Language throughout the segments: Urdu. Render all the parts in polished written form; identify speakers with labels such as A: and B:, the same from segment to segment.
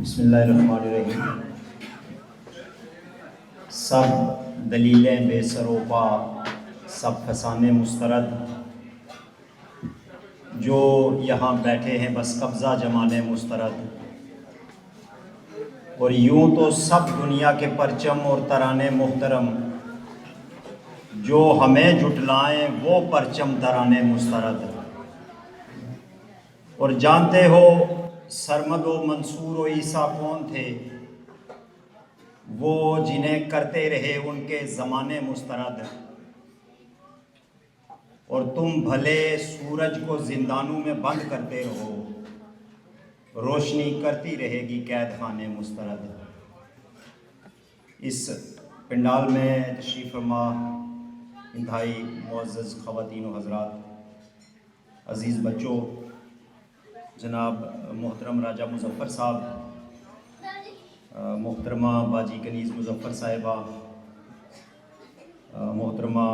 A: بسم اللہ الرحمن الرحیم۔ سب دلیلیں بے سر و پا، سب فسانے مسترد، جو یہاں بیٹھے ہیں بس قبضہ جمانے مسترد، اور یوں تو سب دنیا کے پرچم اور ترانے محترم، جو ہمیں جھٹلائیں وہ پرچم ترانے مسترد۔ اور جانتے ہو سرمد و منصور و عیسیٰ کون تھے؟ وہ جنہیں کرتے رہے ان کے زمانے مسترد، اور تم بھلے سورج کو زندانوں میں بند کرتے رہو، روشنی کرتی رہے گی قید خانے مسترد۔ اس پنڈال میں تشریف فرما انتہائی معزز خواتین و حضرات، عزیز بچوں، جناب محترم راجہ مظفر صاحب، محترمہ باجی کنیز مظفر صاحبہ، محترمہ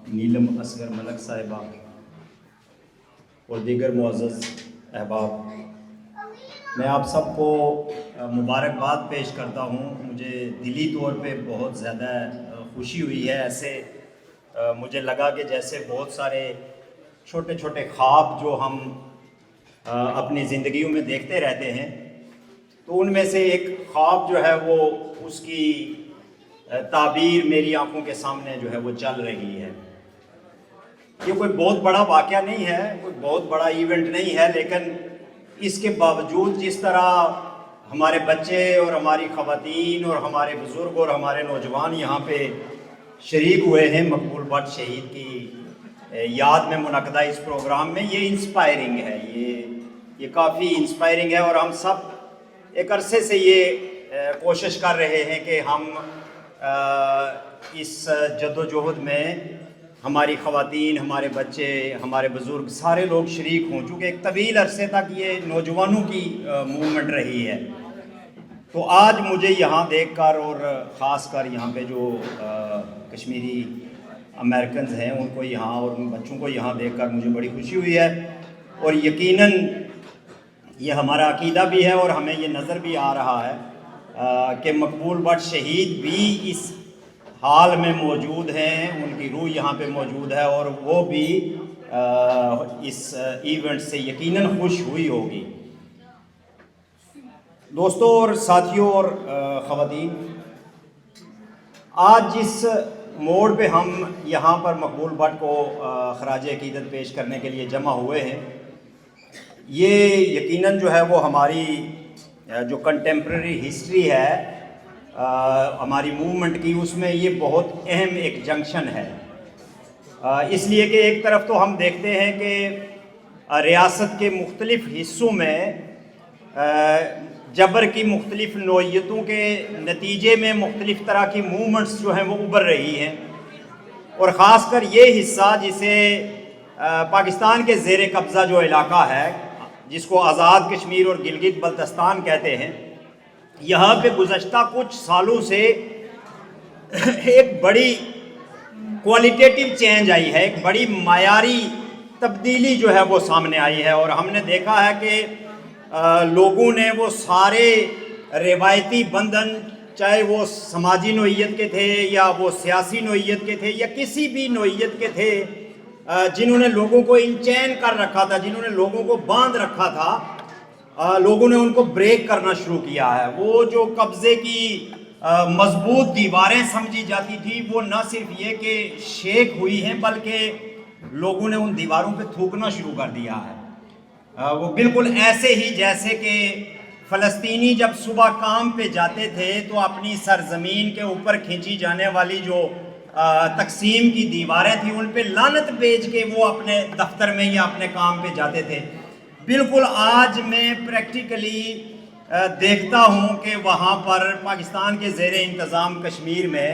A: نیلم اصغر ملک صاحبہ اور دیگر معزز احباب، میں آپ سب کو مبارکباد پیش کرتا ہوں۔ مجھے دلی طور پہ بہت زیادہ خوشی ہوئی ہے۔ ایسے مجھے لگا کہ جیسے بہت سارے چھوٹے چھوٹے خواب جو ہم اپنی زندگیوں میں دیکھتے رہتے ہیں، تو ان میں سے ایک خواب جو ہے وہ اس کی تعبیر میری آنکھوں کے سامنے جو ہے وہ چل رہی ہے۔ یہ کوئی بہت بڑا واقعہ نہیں ہے، کوئی بہت بڑا ایونٹ نہیں ہے، لیکن اس کے باوجود جس طرح ہمارے بچے اور ہماری خواتین اور ہمارے بزرگ اور ہمارے نوجوان یہاں پہ شریک ہوئے ہیں مقبول بٹ شہید کی یاد میں منعقدہ اس پروگرام میں، یہ انسپائرنگ ہے، یہ کافی انسپائرنگ ہے۔ اور ہم سب ایک عرصے سے یہ کوشش کر رہے ہیں کہ ہم اس جد و جہد میں ہماری خواتین، ہمارے بچے، ہمارے بزرگ سارے لوگ شریک ہوں، چونکہ ایک طویل عرصے تک یہ نوجوانوں کی موومنٹ رہی ہے۔ تو آج مجھے یہاں دیکھ کر، اور خاص کر یہاں پہ جو کشمیری امریکنز ہیں ان کو یہاں اور ان بچوں کو یہاں دیکھ کر مجھے بڑی خوشی ہوئی ہے، اور یقیناً یہ ہمارا عقیدہ بھی ہے اور ہمیں یہ نظر بھی آ رہا ہے کہ مقبول بٹ شہید بھی اس حال میں موجود ہیں، ان کی روح یہاں پہ موجود ہے، اور وہ بھی اس ایونٹ سے یقیناً خوش ہوئی ہوگی۔ دوستوں اور ساتھیوں اور خواتین، آج جس موڑ پہ ہم یہاں پر مقبول بٹ کو خراج عقیدت پیش کرنے کے لیے جمع ہوئے ہیں، یہ یقیناً جو ہے وہ ہماری جو کنٹمپریری ہسٹری ہے ہماری موومنٹ کی، اس میں یہ بہت اہم ایک جنکشن ہے۔ اس لیے کہ ایک طرف تو ہم دیکھتے ہیں کہ ریاست کے مختلف حصوں میں جبر کی مختلف نوعیتوں کے نتیجے میں مختلف طرح کی موومنٹس جو ہیں وہ ابھر رہی ہیں، اور خاص کر یہ حصہ جسے پاکستان کے زیر قبضہ جو علاقہ ہے، جس کو آزاد کشمیر اور گلگت بلتستان کہتے ہیں، یہاں پہ گزشتہ کچھ سالوں سے ایک بڑی کوالٹیٹیو چینج آئی ہے، ایک بڑی معیاری تبدیلی جو ہے وہ سامنے آئی ہے، اور ہم نے دیکھا ہے کہ لوگوں نے وہ سارے روایتی بندھن، چاہے وہ سماجی نوعیت کے تھے یا وہ سیاسی نوعیت کے تھے یا کسی بھی نوعیت کے تھے، جنہوں نے لوگوں کو ان چین کر رکھا تھا، جنہوں نے لوگوں کو باندھ رکھا تھا، لوگوں نے ان کو بریک کرنا شروع کیا ہے۔ وہ جو قبضے کی مضبوط دیواریں سمجھی جاتی تھی، وہ نہ صرف یہ کہ شیک ہوئی ہیں، بلکہ لوگوں نے ان دیواروں پہ تھوکنا شروع کر دیا ہے۔ وہ بالکل ایسے ہی جیسے کہ فلسطینی جب صبح کام پہ جاتے تھے تو اپنی سرزمین کے اوپر کھینچی جانے والی جو تقسیم کی دیواریں تھیں ان پہ لعنت بھیج کے وہ اپنے دفتر میں یا اپنے کام پہ جاتے تھے، بالکل آج میں پریکٹیکلی دیکھتا ہوں کہ وہاں پر پاکستان کے زیر انتظام کشمیر میں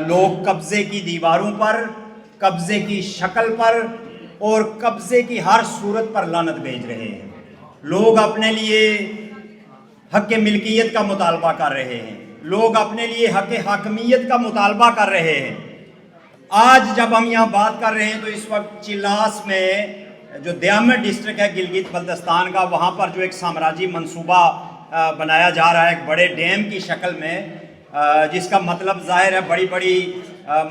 A: لوگ قبضے کی دیواروں پر، قبضے کی شکل پر اور قبضے کی ہر صورت پر لعنت بھیج رہے ہیں۔ لوگ اپنے لیے حق ملکیت کا مطالبہ کر رہے ہیں، لوگ اپنے لیے حق حاکمیت کا مطالبہ کر رہے ہیں۔ آج جب ہم یہاں بات کر رہے ہیں تو اس وقت چلاس میں جو دیامر ڈسٹرکٹ ہے گلگت بلتستان کا، وہاں پر جو ایک سامراجی منصوبہ بنایا جا رہا ہے ایک بڑے ڈیم کی شکل میں، جس کا مطلب ظاہر ہے بڑی بڑی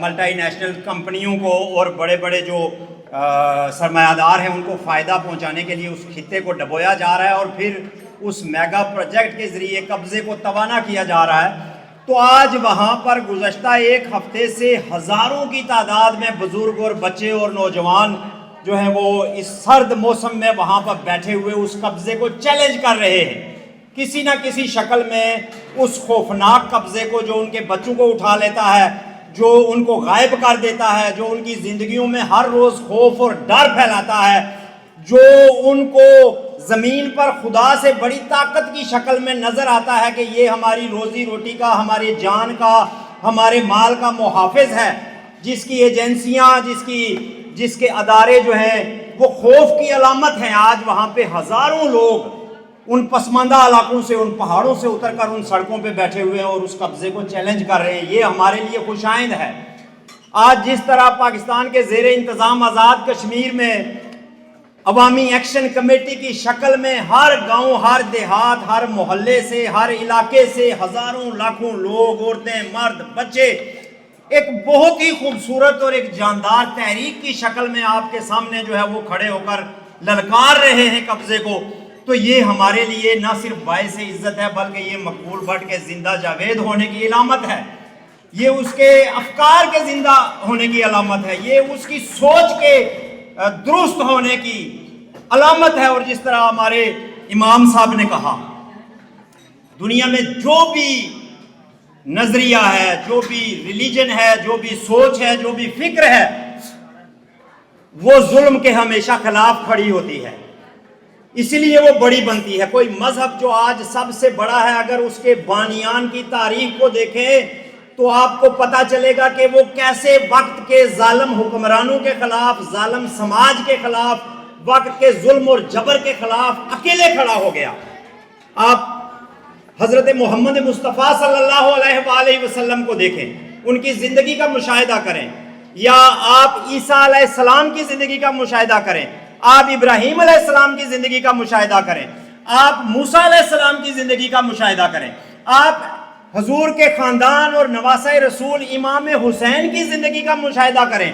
A: ملٹی نیشنل کمپنیوں کو اور بڑے بڑے جو سرمایہ دار ہیں ان کو فائدہ پہنچانے کے لیے اس خطے کو ڈبویا جا رہا ہے اور پھر اس میگا پروجیکٹ کے ذریعے قبضے کو توانا کیا جا رہا ہے۔ تو آج وہاں پر گزشتہ ایک ہفتے سے ہزاروں کی تعداد میں بزرگ اور بچے اور نوجوان جو ہیں وہ اس سرد موسم میں وہاں پر بیٹھے ہوئے اس قبضے کو چیلنج کر رہے ہیں، کسی نہ کسی شکل میں اس خوفناک قبضے کو جو ان کے بچوں کو اٹھا لیتا ہے، جو ان کو غائب کر دیتا ہے، جو ان کی زندگیوں میں ہر روز خوف اور ڈر پھیلاتا ہے، جو ان کو زمین پر خدا سے بڑی طاقت کی شکل میں نظر آتا ہے کہ یہ ہماری روزی روٹی کا، ہماری جان کا، ہمارے مال کا محافظ ہے، جس کی ایجنسیاں، جس کے ادارے جو ہیں وہ خوف کی علامت ہیں۔ آج وہاں پہ ہزاروں لوگ ان پسماندہ علاقوں سے، ان پہاڑوں سے اتر کر ان سڑکوں پہ بیٹھے ہوئے ہیں اور اس قبضے کو چیلنج کر رہے ہیں۔ یہ ہمارے لیے خوش آئند ہے۔ آج جس طرح پاکستان کے زیر انتظام آزاد کشمیر میں عوامی ایکشن کمیٹی کی شکل میں ہر گاؤں، ہر دیہات، ہر محلے سے، ہر علاقے سے ہزاروں لاکھوں لوگ، عورتیں، مرد، بچے ایک بہت ہی خوبصورت اور ایک جاندار تحریک کی شکل میں آپ کے سامنے جو ہے وہ کھڑے ہو کر للکار رہے ہیں قبضے کو، تو یہ ہمارے لیے نہ صرف باعث عزت ہے بلکہ یہ مقبول بٹ کے زندہ جاوید ہونے کی علامت ہے، یہ اس کے افکار کے زندہ ہونے کی علامت ہے، یہ اس کی سوچ کے درست ہونے کی علامت ہے۔ اور جس طرح ہمارے امام صاحب نے کہا، دنیا میں جو بھی نظریہ ہے، جو بھی ریلیجن ہے، جو بھی سوچ ہے، جو بھی فکر ہے، وہ ظلم کے ہمیشہ خلاف کھڑی ہوتی ہے، اسی لیے وہ بڑی بنتی ہے۔ کوئی مذہب جو آج سب سے بڑا ہے، اگر اس کے بانیان کی تاریخ کو دیکھیں تو آپ کو پتا چلے گا کہ وہ کیسے وقت کے ظالم حکمرانوں کے خلاف، ظالم سماج کے خلاف، وقت کے ظلم اور جبر کے خلاف اکیلے کھڑا ہو گیا۔ آپ حضرت محمد مصطفیٰ صلی اللہ علیہ وآلہ وسلم کو دیکھیں، ان کی زندگی کا مشاہدہ کریں، یا آپ عیسیٰ علیہ السلام کی زندگی کا مشاہدہ کریں، آپ ابراہیم علیہ السلام کی زندگی کا مشاہدہ کریں، آپ موسیٰ علیہ السلام کی زندگی کا مشاہدہ کریں، آپ حضور کے خاندان اور نواسہ رسول امام حسین کی زندگی کا مشاہدہ کریں،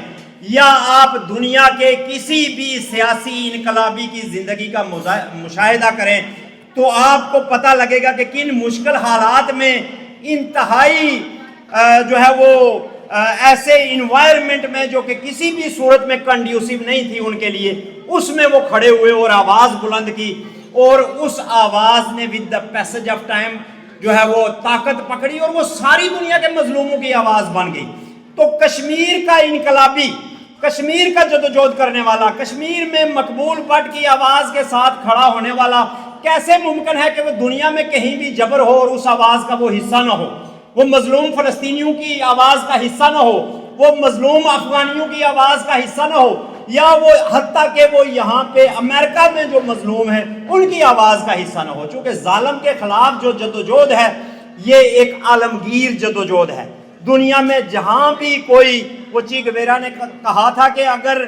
A: یا آپ دنیا کے کسی بھی سیاسی انقلابی کی زندگی کا مشاہدہ کریں، تو آپ کو پتہ لگے گا کہ کن مشکل حالات میں انتہائی جو ہے وہ ایسے انوائرمنٹ میں جو کہ کسی بھی صورت میں کنڈیوسیو نہیں تھی ان کے لیے، اس میں وہ کھڑے ہوئے اور آواز بلند کی، اور اس آواز نے with the passage of time جو ہے وہ طاقت پکڑی اور وہ ساری دنیا کے مظلوموں کی آواز بن گئی۔ تو کشمیر کا انقلابی، کشمیر کا جدوجہد کرنے والا، کشمیر میں مقبول بٹ کی آواز کے ساتھ کھڑا ہونے والا کیسے ممکن ہے کہ وہ دنیا میں کہیں بھی جبر ہو اور اس آواز کا وہ حصہ نہ ہو، وہ مظلوم فلسطینیوں کی آواز کا حصہ نہ ہو، وہ مظلوم افغانیوں کی آواز کا حصہ نہ ہو، یا وہ حتیٰ کہ وہ یہاں پہ امریکہ میں جو مظلوم ہیں ان کی آواز کا حصہ نہ ہو۔ چونکہ ظالم کے خلاف جو جدوجہد ہے یہ ایک عالمگیر جدوجہد ہے۔ دنیا میں جہاں بھی کوئی، وہ چی گویرا نے کہا تھا کہ اگر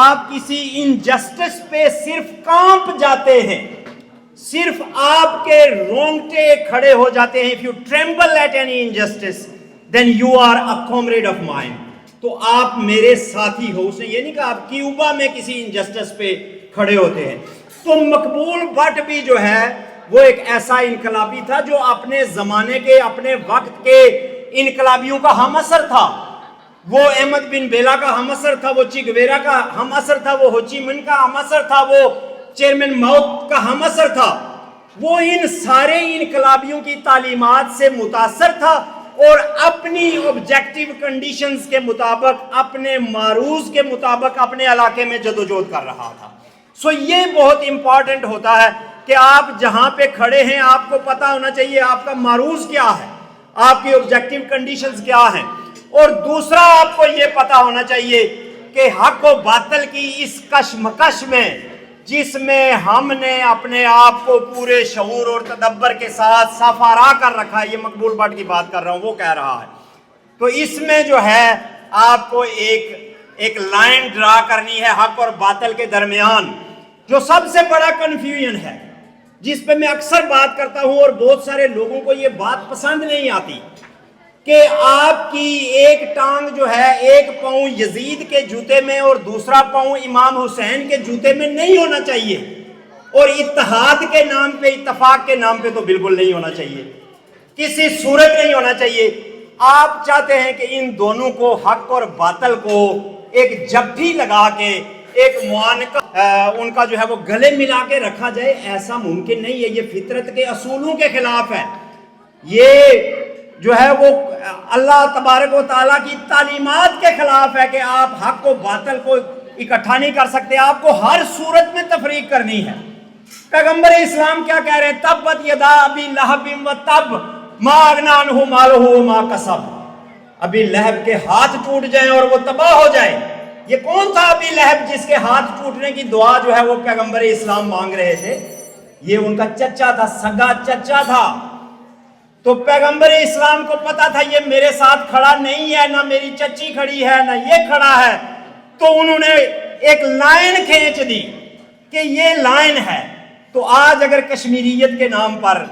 A: آپ کسی انجسٹس پہ صرف کانپ جاتے ہیں، صرف آپ کے رونگٹے کھڑے ہو جاتے ہیں، if you tremble at any injustice then you are a comrade of mine، تو آپ میرے ساتھی ہو۔ اس نے یہ نہیں کہا آپ کیوبا میں کسی انجسٹس پہ کھڑے ہوتے ہیں۔ تو مقبول بٹ بھی جو ہے وہ ایک ایسا انقلابی تھا جو اپنے زمانے کے، اپنے وقت کے انقلابیوں کا ہم اثر تھا۔ وہ احمد بن بیلا کا ہم اثر تھا، وہ چی گویرا کا ہم اثر تھا، وہ ہوچی من کا ہم اثر تھا، وہ چیئرمین ماؤ کا ہم اثر تھا۔ وہ ان سارے انقلابیوں کی تعلیمات سے متاثر تھا اور اپنی آبجیکٹیو کنڈیشنز کے مطابق، اپنے معروض کے مطابق اپنے علاقے میں جدوجہد کر رہا تھا۔ سو یہ بہت امپورٹنٹ ہوتا ہے کہ آپ جہاں پہ کھڑے ہیں آپ کو پتہ ہونا چاہیے آپ کا معروض کیا ہے، آپ کی آبجیکٹیو کنڈیشنز کیا ہیں، اور دوسرا آپ کو یہ پتہ ہونا چاہیے کہ حق و باطل کی اس کشمکش میں، جس میں ہم نے اپنے آپ کو پورے شعور اور تدبر کے ساتھ سفارا کر رکھا ہے، یہ مقبول بٹ کی بات کر رہا ہوں، وہ کہہ رہا ہے، تو اس میں جو ہے آپ کو ایک لائن ڈرا کرنی ہے حق اور باطل کے درمیان۔ جو سب سے بڑا کنفیوژن ہے، جس پہ میں اکثر بات کرتا ہوں اور بہت سارے لوگوں کو یہ بات پسند نہیں آتی کہ آپ کی ایک ٹانگ جو ہے ایک پاؤں یزید کے جوتے میں اور دوسرا پاؤں امام حسین کے جوتے میں نہیں ہونا چاہیے، اور اتحاد کے نام پہ، اتفاق کے نام پہ تو بالکل نہیں ہونا چاہیے، کسی صورت نہیں ہونا چاہیے۔ آپ چاہتے ہیں کہ ان دونوں کو، حق اور باطل کو، ایک جپھی لگا کے ایک معانقہ ان کا جو ہے وہ گلے ملا کے رکھا جائے، ایسا ممکن نہیں ہے، یہ فطرت کے اصولوں کے خلاف ہے، یہ جو ہے وہ اللہ تبارک و تعالیٰ کی تعلیمات کے خلاف ہے کہ آپ حق و باطل کو اکٹھا نہیں کر سکتے، آپ کو ہر صورت میں تفریق کرنی ہے۔ پیغمبر اسلام کیا کہہ رہے ہیں؟ تبت یدا ابی لہب و تب ما اغنی عنہ مالہ وما کسب، ابی لہب کے ہاتھ ٹوٹ جائیں اور وہ تباہ ہو جائے۔ یہ کون تھا ابی لہب جس کے ہاتھ ٹوٹنے کی دعا جو ہے وہ پیغمبر اسلام مانگ رہے تھے؟ یہ ان کا چچا تھا، سگا چچا تھا۔ تو پیغمبر اسلام کو پتا تھا یہ میرے ساتھ کھڑا نہیں ہے، نہ میری چچی کھڑی ہے، نہ یہ کھڑا ہے، تو انہوں نے ایک لائن کھینچ دی کہ یہ لائن ہے۔ تو آج اگر کشمیریت کے نام پر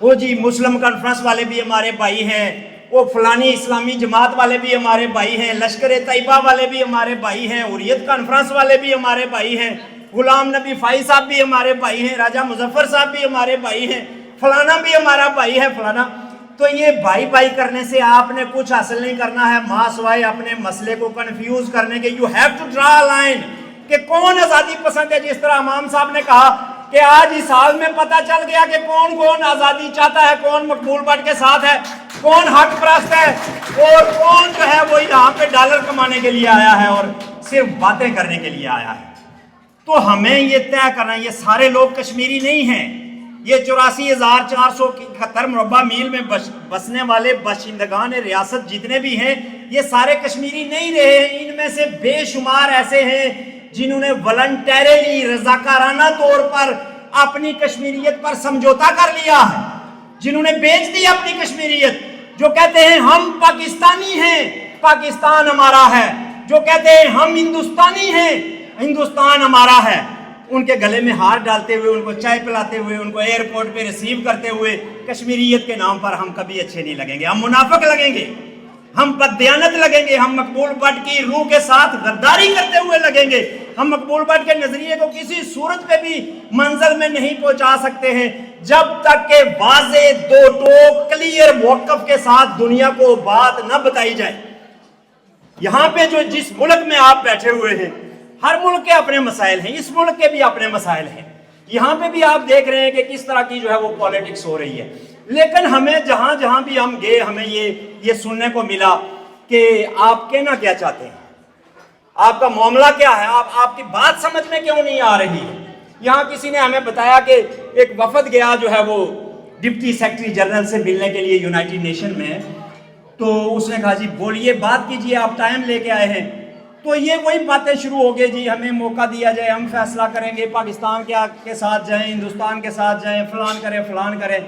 A: وہ جی مسلم کانفرنس والے بھی ہمارے بھائی ہیں، وہ فلانی اسلامی جماعت والے بھی ہمارے بھائی ہیں، لشکر طیبہ والے بھی ہمارے بھائی ہیں، حریت کانفرنس والے بھی ہمارے بھائی ہیں، غلام نبی فائی صاحب بھی ہمارے بھائی ہیں، راجہ مظفر صاحب بھی ہمارے بھائی ہیں، فلانا بھی ہمارا بھائی ہے، فلانا۔ تو یہ بھائی بھائی کرنے سے آپ نے کچھ حاصل نہیں کرنا ہے، ماں سوائے اپنے مسئلے کو کنفیوز کرنے کے۔ You have to draw a line کہ کون آزادی پسند ہے۔ جس طرح امام صاحب نے کہا کہ آج اس حال میں پتہ چل گیا کہ کون کون آزادی چاہتا ہے، کون مقبول بٹ کے ساتھ ہے، کون حق پرست ہے، اور کون جو ہے وہ یہاں پہ ڈالر کمانے کے لیے آیا ہے اور صرف باتیں کرنے کے لیے آیا ہے۔ تو ہمیں یہ طے کرنا ہے، یہ سارے لوگ کشمیری نہیں ہیں، یہ 84,471 مربع میل میں بسنے والے باشندگان ریاست جتنے بھی ہیں، یہ سارے کشمیری نہیں رہے ہیں۔ ان میں سے بے شمار ایسے ہیں جنہوں نے والنٹیرلی، رضاکارانہ طور پر اپنی کشمیریت پر سمجھوتا کر لیا ہے، جنہوں نے بیچ دی اپنی کشمیریت، جو کہتے ہیں ہم پاکستانی ہیں، پاکستان ہمارا ہے، جو کہتے ہیں ہم ہندوستانی ہیں، ہندوستان ہمارا ہے۔ ان کے گلے میں ہار ڈالتے ہوئے، ان کو چائے پلاتے ہوئے، ان کو ایئرپورٹ پہ ریسیو کرتے ہوئے کشمیریت کے نام پر ہم کبھی اچھے نہیں لگیں گے، ہم منافق لگیں گے، ہم بددیانت لگیں گے، ہم مقبول بٹ کی روح کے ساتھ غداری کرتے ہوئے لگیں گے، ہم مقبول بٹ کے نظریے کو کسی صورت پہ بھی منزل میں نہیں پہنچا سکتے ہیں جب تک کہ واضح دو ٹوک کلیئر موقف کے ساتھ دنیا کو بات نہ بتائی جائے۔ یہاں پہ جو جس ملک میں آپ بیٹھے ہوئے ہیں، ہر ملک کے اپنے مسائل ہیں، اس ملک کے بھی اپنے مسائل ہیں، یہاں پہ بھی آپ دیکھ رہے ہیں کہ کس طرح کی جو ہے وہ پالیٹکس ہو رہی ہے۔ لیکن ہمیں جہاں جہاں بھی ہم گئے، ہمیں یہ سننے کو ملا کہ آپ کہنا کیا چاہتے ہیں، آپ کا معاملہ کیا ہے، آپ کی بات سمجھ میں کیوں نہیں آ رہی ہے۔ یہاں کسی نے ہمیں بتایا کہ ایک وفد گیا جو ہے وہ ڈپٹی سیکرٹری جنرل سے ملنے کے لیے یونائٹڈ نیشن میں، تو اس نے کہا جی بولیے، بات کیجئے، آپ ٹائم لے کے آئے ہیں۔ تو یہ وہی باتیں شروع ہو گئی، جی ہمیں موقع دیا جائے، ہم فیصلہ کریں گے، پاکستان کے ساتھ جائیں، ہندوستان کے ساتھ جائیں، فلان کریں فلان کریں۔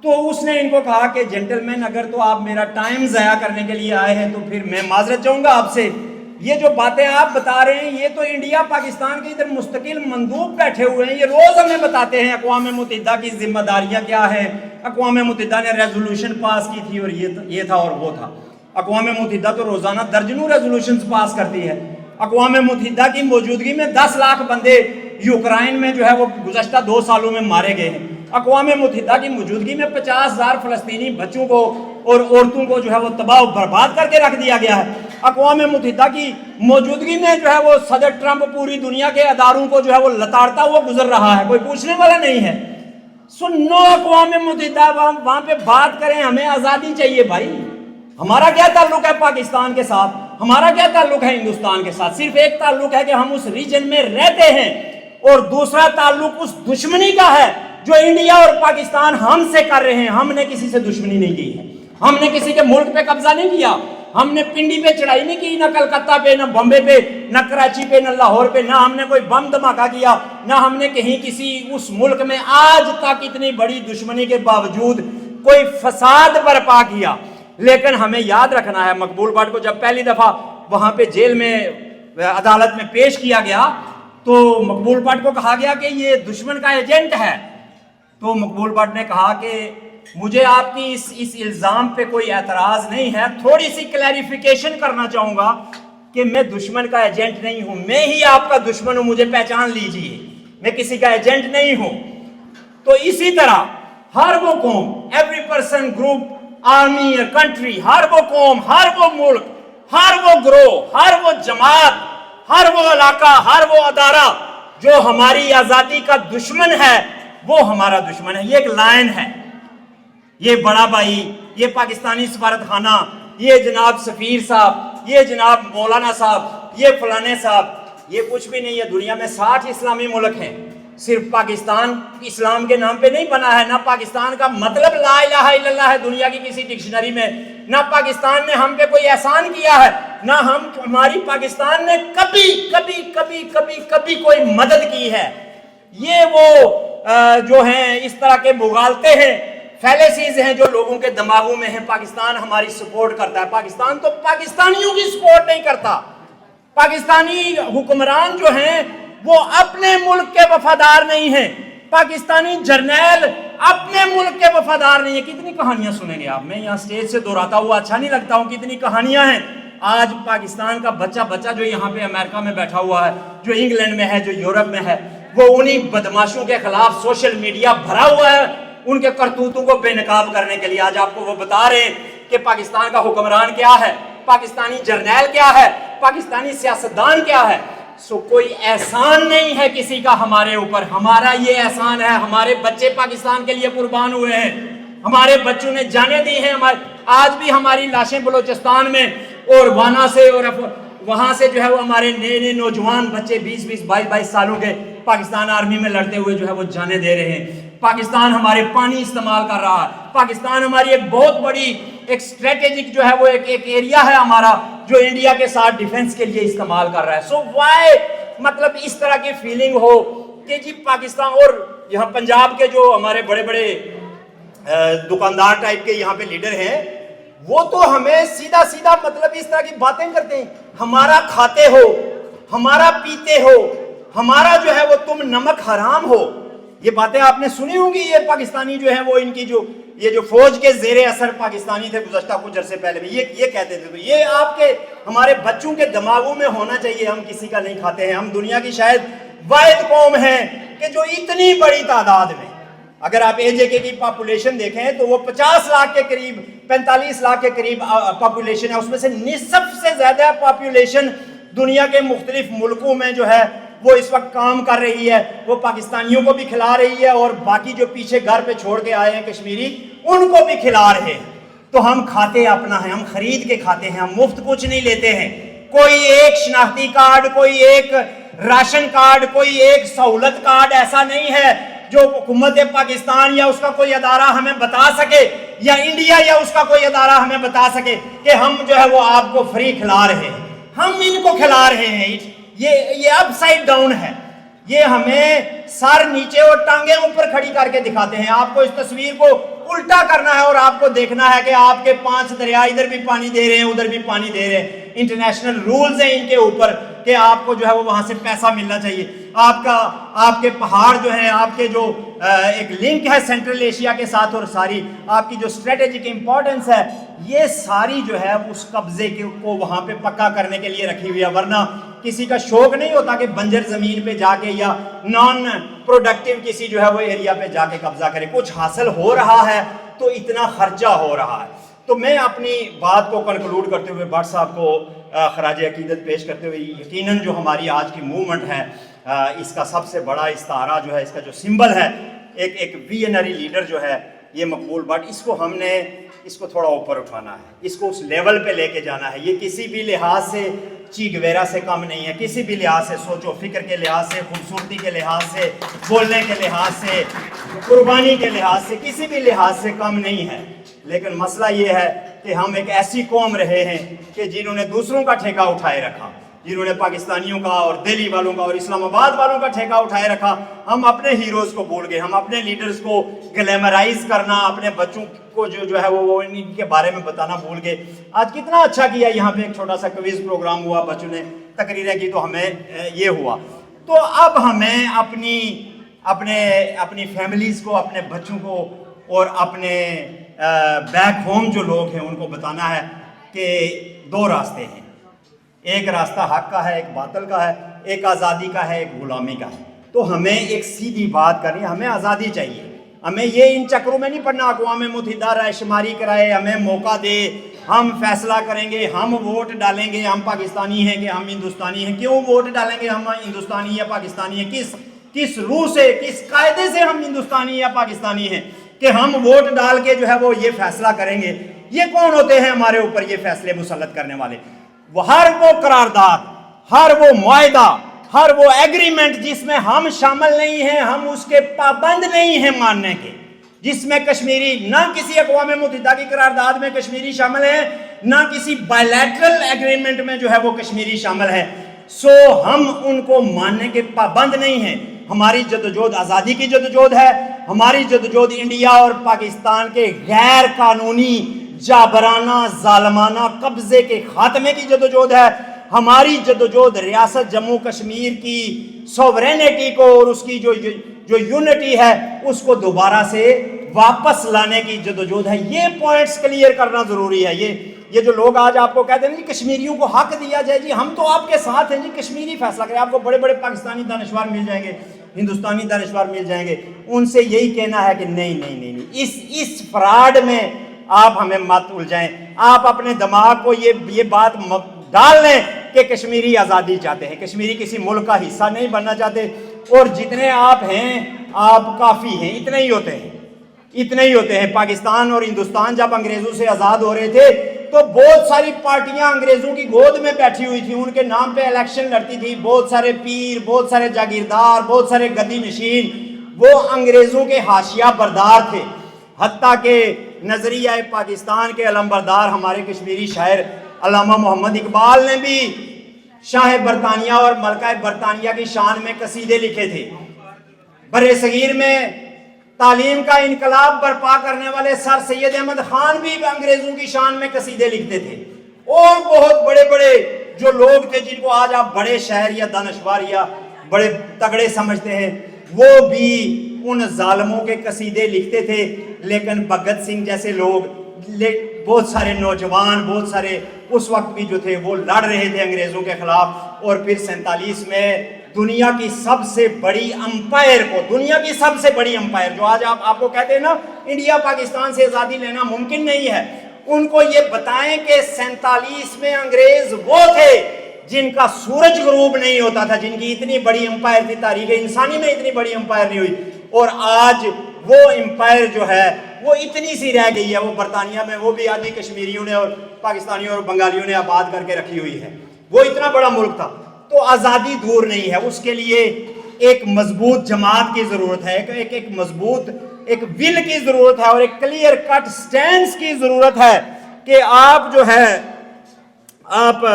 A: تو اس نے ان کو کہا کہ جنٹلمین، اگر تو آپ میرا ٹائم ضائع کرنے کے لیے آئے ہیں تو پھر میں معذرت چاہوں گا آپ سے، یہ جو باتیں آپ بتا رہے ہیں، یہ تو انڈیا پاکستان کے ادھر مستقل مندوب بیٹھے ہوئے ہیں، یہ روز ہمیں بتاتے ہیں اقوام متحدہ کی ذمہ داریاں کیا ہیں، اقوام متحدہ نے ریزولوشن پاس کی تھی اور یہ تھا اور وہ تھا۔ اقوام متحدہ تو روزانہ درجنوں ریزولوشنز پاس کرتی ہے۔ اقوام متحدہ کی موجودگی میں 10 لاکھ بندے یوکرائن میں جو ہے وہ گزشتہ 2 سالوں میں مارے گئے ہیں۔ اقوام متحدہ کی موجودگی میں 50,000 فلسطینی بچوں کو اور عورتوں کو جو ہے وہ تباہ و برباد کر کے رکھ دیا گیا ہے۔ اقوام متحدہ کی موجودگی میں جو ہے وہ صدر ٹرمپ پوری دنیا کے اداروں کو جو ہے وہ لتاڑتا ہوا گزر رہا ہے، کوئی پوچھنے والا نہیں ہے۔ سنو، اقوام متحدہ وہاں پہ بات کریں، ہمیں آزادی چاہیے بھائی۔ ہمارا کیا تعلق ہے پاکستان کے ساتھ، ہمارا کیا تعلق ہے ہندوستان کے ساتھ؟ صرف ایک تعلق ہے کہ ہم اس ریجن میں رہتے ہیں، اور دوسرا تعلق اس دشمنی کا ہے جو انڈیا اور پاکستان ہم سے کر رہے ہیں۔ ہم نے کسی سے دشمنی نہیں کی ہے، ہم نے کسی کے ملک پہ قبضہ نہیں کیا، ہم نے پنڈی پہ چڑھائی نہیں کی، نہ کلکتہ پہ، نہ بمبے پہ، نہ کراچی پہ، نہ لاہور پہ، نہ ہم نے کوئی بم دھماکہ کیا، نہ ہم نے کہیں کسی اس ملک میں آج تک اتنی بڑی دشمنی کے باوجود کوئی فساد برپا کیا۔ لیکن ہمیں یاد رکھنا ہے، مقبول بٹ کو جب پہلی دفعہ وہاں پہ جیل میں عدالت میں پیش کیا گیا تو مقبول بٹ کو کہا گیا کہ یہ دشمن کا ایجنٹ ہے، تو مقبول بٹ نے کہا کہ مجھے آپ کی اس الزام پہ کوئی اعتراض نہیں ہے، تھوڑی سی کلیریفیکیشن کرنا چاہوں گا کہ میں دشمن کا ایجنٹ نہیں ہوں، میں ہی آپ کا دشمن ہوں، مجھے پہچان لیجئے، میں کسی کا ایجنٹ نہیں ہوں۔ تو اسی طرح ہر وہ قوم، ایوری پرسن، گروپ، آرمی یا کنٹری، ہر وہ قوم، ہر وہ ملک، ہر وہ گروہ، ہر وہ جماعت، ہر وہ علاقہ، ہر وہ ادارہ جو ہماری آزادی کا دشمن ہے وہ ہمارا دشمن ہے۔ یہ ایک لائن ہے، یہ بڑا بھائی، یہ پاکستانی سفارت خانہ، یہ جناب سفیر صاحب، یہ جناب مولانا صاحب، یہ فلانے صاحب، یہ کچھ بھی نہیں ہے۔ دنیا میں 60 اسلامی ملک ہیں، صرف پاکستان اسلام کے نام پہ نہیں بنا ہے، نہ پاکستان کا مطلب لا الہ الا اللہ ہے دنیا کی کسی ڈکشنری میں، نہ پاکستان نے ہم پہ کوئی احسان کیا ہے، نہ ہماری پاکستان نے کبھی کوئی مدد کی ہے۔ یہ وہ جو ہیں اس طرح کے مغالطے ہیں، فیلیسیز ہیں جو لوگوں کے دماغوں میں ہیں۔ پاکستان ہماری سپورٹ کرتا ہے، پاکستان تو پاکستانیوں کی سپورٹ نہیں کرتا۔ پاکستانی حکمران جو ہیں وہ اپنے ملک کے وفادار نہیں ہیں، پاکستانی جرنیل اپنے ملک کے وفادار نہیں ہیں۔ کتنی کہانیاں سنیں گے آپ، میں یہاں سٹیج سے دہراتا ہوا اچھا نہیں لگتا ہوں، کتنی کہانیاں ہیں۔ آج پاکستان کا بچہ جو یہاں پہ امریکہ میں بیٹھا ہوا ہے، جو انگلینڈ میں ہے، جو یورپ میں ہے، وہ انہی بدماشوں کے خلاف سوشل میڈیا بھرا ہوا ہے ان کے کرتوتوں کو بے نقاب کرنے کے لیے۔ آج آپ کو وہ بتا رہے ہیں کہ پاکستان کا حکمران کیا ہے، پاکستانی جرنیل کیا ہے، پاکستانی سیاستدان کیا ہے۔ سو کوئی احسان نہیں ہے کسی کا ہمارے اوپر، ہمارا یہ احسان ہے، ہمارے بچے پاکستان کے لیے قربان ہوئے ہیں، ہمارے بچوں نے جانیں دی ہیں، آج بھی ہماری لاشیں بلوچستان میں اور وانا سے اور وہاں سے جو ہے وہ ہمارے نئے نوجوان بچے 22 سالوں کے پاکستان آرمی میں لڑتے ہوئے جو ہے وہ جانے دے رہے ہیں۔ پاکستان ہمارے پانی استعمال کر رہا ہے، پاکستان ہماری ایک بہت بڑی ایک اسٹریٹجک جو ہے وہ ایک ایریا ہے ہمارا جو انڈیا کے ساتھ ڈیفنس کے لیے استعمال کر رہا ہے۔ سو وائی مطلب اس طرح کی فیلنگ ہو کہ جی پاکستان، اور یہاں پنجاب کے جو ہمارے بڑے بڑے دکاندار ٹائپ کے یہاں پہ لیڈر ہیں، وہ تو ہمیں سیدھا مطلب اس طرح کی باتیں کرتے ہیں، ہمارا کھاتے ہو، ہمارا پیتے ہو، ہمارا جو ہے وہ تم نمک حرام ہو۔ یہ باتیں آپ نے سنی ہوں گی، یہ پاکستانی جو ہیں وہ ان کی یہ جو فوج کے زیر اثر پاکستانی تھے گزشتہ کچھ عرصے پہلے بھی یہ کہتے تھے۔ تو یہ آپ کے ہمارے بچوں کے دماغوں میں ہونا چاہیے، ہم کسی کا نہیں کھاتے ہیں، ہم دنیا کی شاید واحد قوم ہیں کہ جو اتنی بڑی تعداد میں، اگر آپ اے جے کے کی پاپولیشن دیکھیں تو وہ 50 لاکھ کے قریب، 45 لاکھ کے قریب پاپولیشن ہے، اس میں سے نصف سے زیادہ پاپولیشن دنیا کے مختلف ملکوں میں جو ہے وہ اس وقت کام کر رہی ہے، وہ پاکستانیوں کو بھی کھلا رہی ہے اور باقی جو پیچھے گھر پہ چھوڑ کے آئے ہیں کشمیری ان کو بھی کھلا رہے ہیں۔ تو ہم کھاتے اپنا ہیں، ہم خرید کے کھاتے ہیں، ہم مفت کچھ نہیں لیتے ہیں۔ کوئی ایک شناختی کارڈ، کوئی ایک راشن کارڈ، کوئی ایک سہولت کارڈ ایسا نہیں ہے جو حکومت پاکستان یا اس کا کوئی ادارہ ہمیں بتا سکے، یا انڈیا یا اس کا کوئی ادارہ ہمیں بتا سکے کہ ہم جو ہے وہ آپ کو فری کھلا رہے ہیں۔ ہم ان کو کھلا رہے ہیں، یہ اپ سائڈ ڈاؤن ہے۔ یہ ہمیں سر نیچے اور ٹانگیں اوپر کھڑی کر کے دکھاتے ہیں۔ آپ کو اس تصویر کو الٹا کرنا ہے اور آپ کو دیکھنا ہے کہ آپ کے 5 دریا ادھر بھی پانی دے رہے ہیں، ادھر بھی پانی دے رہے ہیں۔ انٹرنیشنل رولز ہیں ان کے اوپر کہ آپ کو جو ہے وہ وہاں سے پیسہ ملنا چاہیے۔ آپ کے پہاڑ جو ہیں، آپ کے جو ایک لنک ہے سینٹرل ایشیا کے ساتھ اور ساری آپ کی جو اسٹریٹجک امپورٹنس ہے، یہ ساری جو ہے اس قبضے کو وہاں پہ پکا کرنے کے لیے رکھی ہوئی ہے۔ ورنہ کسی کا شوق نہیں ہوتا کہ بنجر زمین پہ جا کے یا نان پروڈکٹیو کسی جو ہے وہ ایریا پہ جا کے قبضہ کرے۔ کچھ حاصل ہو رہا ہے تو اتنا خرچہ ہو رہا ہے۔ تو میں اپنی بات کو کنکلوڈ کرتے ہوئے بٹ صاحب کو خراج عقیدت پیش کرتے ہوئے، یقیناً جو ہماری آج کی موومنٹ ہے اس کا سب سے بڑا استعارہ جو ہے، اس کا جو سمبل ہے، ایک ویژنری لیڈر جو ہے یہ مقبول بٹ، اس کو تھوڑا اوپر اٹھانا ہے، اس کو اس لیول پہ لے کے جانا ہے۔ یہ کسی بھی لحاظ سے چی گویرا سے کم نہیں ہے، کسی بھی لحاظ سے، سوچ و فکر کے لحاظ سے، خوبصورتی کے لحاظ سے، بولنے کے لحاظ سے، قربانی کے لحاظ سے، کسی بھی لحاظ سے کم نہیں ہے۔ لیکن مسئلہ یہ ہے کہ ہم ایک ایسی قوم رہے ہیں کہ جنہوں نے دوسروں کا ٹھیکہ اٹھائے رکھا، جنہوں نے پاکستانیوں کا اور دہلی والوں کا اور اسلام آباد والوں کا ٹھیکہ اٹھائے رکھا۔ ہم اپنے ہیروز کو بھول گئے، ہم اپنے لیڈرز کو گلیمرائز کرنا، اپنے بچوں کو جو ہے وہ ان کے بارے میں بتانا بھول گئے۔ آج کتنا اچھا کیا، یہاں پہ ایک چھوٹا سا کوئز پروگرام ہوا، بچوں نے تقریریں کی تو ہمیں یہ ہوا۔ تو اب ہمیں اپنی فیملیز کو، اپنے بچوں کو اور اپنے بیک ہوم جو لوگ ہیں ان کو بتانا ہے کہ دو راستے ہیں، ایک راستہ حق کا ہے، ایک باطل کا ہے، ایک آزادی کا ہے، ایک غلامی کا ہے۔ تو ہمیں ایک سیدھی بات کرنی ہے، ہمیں آزادی چاہیے، ہمیں یہ ان چکروں میں نہیں پڑنا، اقوام متحدہ رائے شماری کرائے، ہمیں موقع دے، ہم فیصلہ کریں گے، ہم ووٹ ڈالیں گے، ہم پاکستانی ہیں کہ ہم ہندوستانی ہیں، کیوں ووٹ ڈالیں گے ہم ہندوستانی یا پاکستانی ہیں، کس روح سے، کس قاعدے سے ہم ہندوستانی یا پاکستانی ہیں کہ ہم ووٹ ڈال کے جو ہے وہ یہ فیصلہ کریں گے؟ یہ کون ہوتے ہیں ہمارے اوپر یہ فیصلے مسلط کرنے والے؟ ہر وہ قرارداد، ہر وہ معاہدہ، ہر وہ ایگریمنٹ جس میں ہم شامل نہیں ہیں، ہم اس کے پابند نہیں ہیں ماننے کے، جس میں کشمیری، نہ کسی اقوام متحدہ کی قرارداد میں کشمیری شامل ہے، نہ کسی بائیلیٹرل ایگریمنٹ میں جو ہے وہ کشمیری شامل ہے، سو ہم ان کو ماننے کے پابند نہیں ہیں۔ ہماری جدوجہد آزادی کی جدوجہد ہے، ہماری جدوجہد انڈیا اور پاکستان کے غیر قانونی، جابرانہ، ظالمانہ قبضے کے خاتمے کی جدوجہد ہے، ہماری جدوجہد ریاست جموں کشمیر کی سوورینٹی کو اور اس کی جو یونٹی ہے اس کو دوبارہ سے واپس لانے کی جدوجہد ہے۔ یہ پوائنٹس کلیئر کرنا ضروری ہے۔ یہ جو لوگ آج آپ کو کہتے ہیں جی کشمیریوں کو حق دیا جائے، جی ہم تو آپ کے ساتھ ہیں، جی کشمیری فیصلہ کریں، آپ کو بڑے بڑے پاکستانی دانشور مل جائیں گے، ہندوستانی دانشور مل جائیں گے، ان سے یہی کہنا ہے کہ نہیں، اس فراڈ میں آپ ہمیں مت الجھائیں، آپ اپنے دماغ کو یہ بات ڈال لیں کہ کشمیری آزادی چاہتے ہیں، کشمیری کسی ملک کا حصہ نہیں بننا چاہتے، اور جتنے آپ ہیں آپ کافی ہیں، اتنے ہی ہوتے ہیں۔ پاکستان اور ہندوستان جب انگریزوں سے آزاد ہو رہے تھے تو بہت ساری پارٹیاں انگریزوں کی گود میں بیٹھی ہوئی تھی، ان کے نام پہ الیکشن لڑتی تھی، بہت سارے پیر، بہت سارے جاگیردار، بہت سارے گدی نشین، وہ انگریزوں کے حاشیہ بردار تھے۔ حتیٰ کہ نظریہ پاکستان کے علمبردار ہمارے کشمیری شاعر علامہ محمد اقبال نے بھی شاہ برطانیہ اور ملکہ برطانیہ کی شان میں قصیدے لکھے تھے۔ برِ صغیر میں تعلیم کا انقلاب برپا کرنے والے سر سید احمد خان بھی انگریزوں کی شان میں قصیدے لکھتے تھے، اور بہت بڑے بڑے جو لوگ تھے جن کو آج آپ بڑے شاعر یا دانشور یا بڑے تگڑے سمجھتے ہیں، وہ بھی ان ظالموں کے قصیدے لکھتے تھے۔ لیکن بھگت سنگھ جیسے لوگ، بہت سارے نوجوان، بہت سارے اس وقت بھی جو تھے وہ لڑ رہے تھے انگریزوں کے خلاف، اور پھر 47 میں دنیا کی سب سے بڑی امپائر کو، دنیا کی سب سے بڑی امپائر جو آج آپ کو کہتے ہیں نا انڈیا پاکستان سے آزادی لینا ممکن نہیں ہے، ان کو یہ بتائیں کہ 47 میں انگریز وہ تھے جن کا سورج غروب نہیں ہوتا تھا، جن کی اتنی بڑی امپائر تھی، تاریخ انسانی میں اتنی بڑی امپائر نہیں ہوئی، اور آج وہ امپائر جو ہے وہ اتنی سی رہ گئی ہے، وہ برطانیہ میں وہ بھی آدھی کشمیریوں نے اور پاکستانیوں اور بنگالیوں نے آباد کر کے رکھی ہوئی ہے، وہ اتنا بڑا ملک تھا۔ تو آزادی دور نہیں ہے، اس کے لیے ایک مضبوط جماعت کی ضرورت ہے، ایک مضبوط ایک ول کی ضرورت ہے، اور ایک کلیئر کٹ سٹینس کی ضرورت ہے کہ آپ جو ہے آپ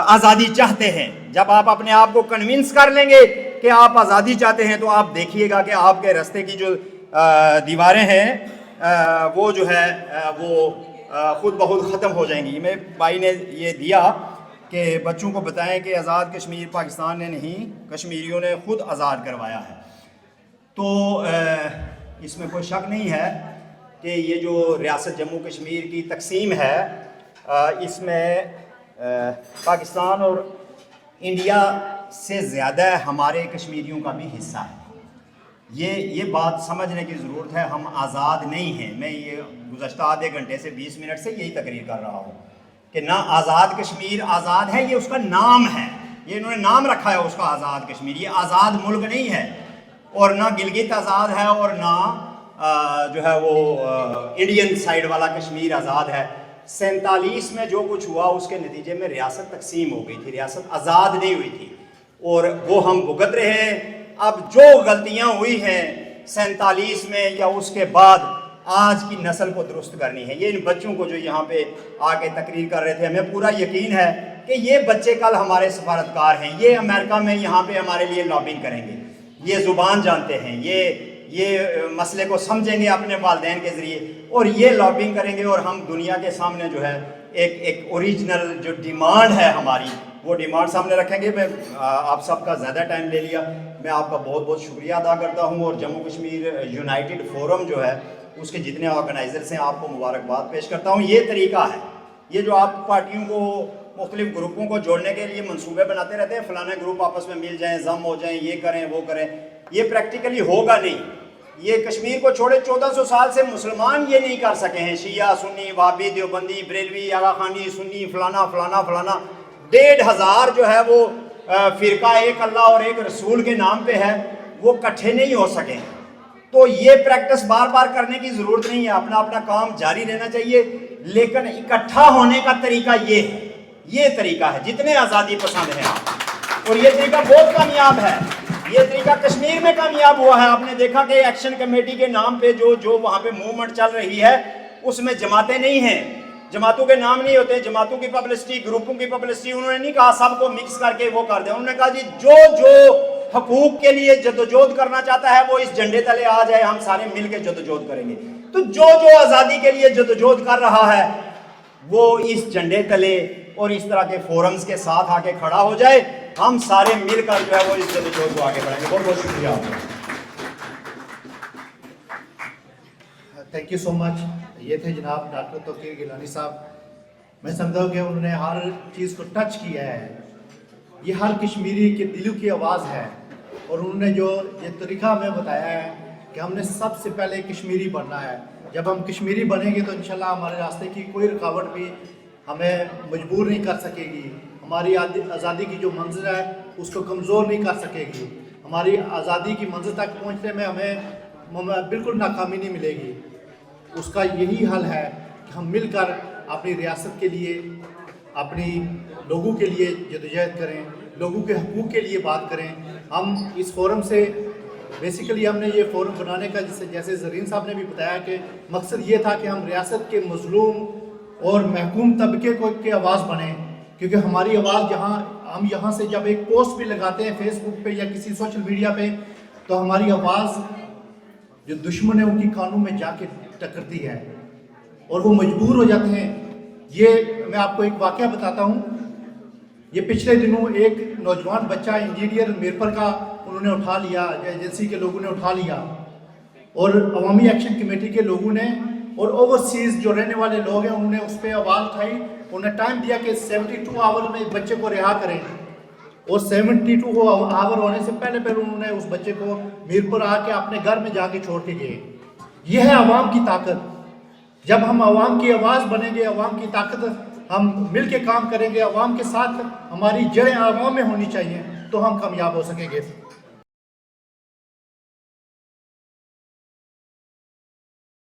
A: آزادی چاہتے ہیں۔ جب آپ اپنے آپ کو کنونس کر لیں گے کہ آپ آزادی چاہتے ہیں تو آپ دیکھیے گا کہ آپ کے راستے کی جو دیواریں ہیں وہ جو ہے وہ خود بخود ختم ہو جائیں گی۔ میرے بھائی نے یہ دیا کہ بچوں کو بتائیں کہ آزاد کشمیر پاکستان نے نہیں، کشمیریوں نے خود آزاد کروایا ہے۔ تو اس میں کوئی شک نہیں ہے کہ یہ جو ریاست جموں کشمیر کی تقسیم ہے اس میں پاکستان اور انڈیا سے زیادہ ہمارے کشمیریوں کا بھی حصہ ہے۔ یہ بات سمجھنے کی ضرورت ہے، ہم آزاد نہیں ہیں۔ میں یہ گزشتہ آدھے گھنٹے سے 20 منٹ سے یہی تقریر کر رہا ہوں کہ نہ آزاد کشمیر آزاد ہے، یہ اس کا نام ہے، یہ انہوں نے نام رکھا ہے اس کا آزاد کشمیر، یہ آزاد ملک نہیں ہے، اور نہ گلگت آزاد ہے اور نہ جو ہے وہ انڈین سائیڈ والا کشمیر آزاد ہے۔ 47 میں جو کچھ ہوا اس کے نتیجے میں ریاست تقسیم ہو گئی تھی، ریاست آزاد نہیں ہوئی تھی، اور وہ ہم بھگت رہے ہیں۔ اب جو غلطیاں ہوئی ہیں 47 میں یا اس کے بعد، آج کی نسل کو درست کرنی ہے۔ یہ ان بچوں کو جو یہاں پہ آ کے تقریر کر رہے تھے، ہمیں پورا یقین ہے کہ یہ بچے کل ہمارے سفارتکار ہیں، یہ امریکہ میں یہاں پہ ہمارے لیے لابنگ کریں گے، یہ زبان جانتے ہیں، یہ مسئلے کو سمجھیں گے اپنے والدین کے ذریعے، اور یہ لابنگ کریں گے، اور ہم دنیا کے سامنے جو ہے ایک اوریجنل جو ڈیمانڈ ہے ہماری وہ ڈیمانڈ سامنے رکھیں گے. میں آپ سب کا زیادہ ٹائم لے لیا, میں آپ کا بہت بہت شکریہ ادا کرتا ہوں, اور جموں کشمیر یونائٹڈ فورم جو ہے اس کے جتنے آرگنائزرس ہیں آپ کو مبارکباد پیش کرتا ہوں. یہ طریقہ ہے, یہ جو آپ پارٹیوں کو مختلف گروپوں کو جوڑنے کے لیے منصوبے بناتے رہتے ہیں, فلانا گروپ آپس میں مل جائیں, ضم ہو جائیں, یہ کریں وہ کریں, یہ پریکٹیکلی ہوگا نہیں. یہ کشمیر کو چھوڑے 1400 سال سے مسلمان یہ نہیں کر سکے ہیں, شیعہ سنی وہابی دیوبندی بریلوی آغا خانی سنی فلانا فلانا فلانا 1500 جو ہے وہ فرقہ ایک اللہ اور ایک رسول کے نام پہ ہے, وہ کٹھے نہیں ہو سکے. تو یہ پریکٹس بار بار کرنے کی ضرورت نہیں ہے, اپنا اپنا کام جاری رہنا چاہیے, لیکن اکٹھا ہونے کا طریقہ یہ ہے, یہ طریقہ ہے جتنے آزادی پسند ہیں آپ, اور یہ طریقہ بہت کامیاب ہے. یہ طریقہ کشمیر میں کامیاب ہوا ہے. آپ نے دیکھا کہ ایکشن کمیٹی کے نام پہ جو وہاں پہ موومنٹ چل رہی ہے اس میں جماعتیں نہیں ہیں, جماعتوں کے نام نہیں ہوتے, جماعتوں کی پبلسٹی گروپوں کی پبلسٹی انہوں نے نہیں کہا سب کو مکس کر کے وہ کر دیں. انہوں نے کہا جی جو حقوق کے لیے جدوجہد کرنا چاہتا ہے وہ اس جھنڈے تلے آ جائے, ہم سارے مل کے جدوجہد کریں گے. تو جو آزادی کے لیے جدوجہد کر رہا ہے وہ اس جھنڈے تلے اور اس طرح کے فورمز کے ساتھ آ کے کھڑا ہو جائے, ہم سارے مل کر جو ہے وہ اس جدوجہد کو آگے بڑھائیں گے. بہت بہت شکریہ آپ کا.
B: تھینک یو سو مچ. یہ تھے جناب ڈاکٹر توقیر گیلانی صاحب. میں سمجھتا ہوں کہ انہوں نے ہر چیز کو ٹچ کیا ہے. یہ ہر کشمیری کے دلوں کی آواز ہے, اور انہوں نے جو یہ طریقہ ہمیں بتایا ہے کہ ہم نے سب سے پہلے کشمیری بننا ہے. جب ہم کشمیری بنیں گے تو انشاءاللہ ہمارے راستے کی کوئی رکاوٹ بھی ہمیں مجبور نہیں کر سکے گی. ہماری آزادی کی جو منزل ہے اس کو کمزور نہیں کر سکے گی. ہماری آزادی کی منزل تک پہنچنے میں ہمیں بالکل ناکامی نہیں ملے گی. اس کا یہی حل ہے کہ ہم مل کر اپنی ریاست کے لیے, اپنی لوگوں کے لیے جدوجہد کریں, لوگوں کے حقوق کے لیے بات کریں. ہم اس فورم سے بیسیکلی ہم نے یہ فورم بنانے کا جیسے زرین صاحب نے بھی بتایا کہ مقصد یہ تھا کہ ہم ریاست کے مظلوم اور محکوم طبقے کی آواز بنیں, کیونکہ ہماری آواز ہم یہاں سے جب ایک پوسٹ بھی لگاتے ہیں فیس بک پہ یا کسی سوشل میڈیا پہ تو ہماری آواز جو دشمن ہے ان کی کانوں میں جا کے ٹکرتی ہے اور وہ مجبور ہو جاتے ہیں. یہ میں آپ کو ایک واقعہ بتاتا ہوں. یہ پچھلے دنوں ایک نوجوان بچہ انجینئر میرپر کا انہوں نے اٹھا لیا, ایجنسی کے لوگوں نے اٹھا لیا, اور عوامی ایکشن کمیٹی کے لوگوں نے اور اوورسیز جو رہنے والے لوگ ہیں انہوں نے اس پہ آواز اٹھائی. انہوں نے ٹائم دیا کہ 72 آور میں بچے کو رہا کریں, اور 72 آور ہونے سے پہلے انہوں نے اس بچے کو میرپور آ کے اپنے گھر میں جا کے چھوڑ کے گئے. یہ ہے عوام کی طاقت. جب ہم عوام کی آواز بنیں گے, عوام کی طاقت, ہم مل کے کام کریں گے, عوام کے ساتھ ہماری جڑیں عوام میں ہونی چاہیے, تو ہم کامیاب ہو سکیں گے.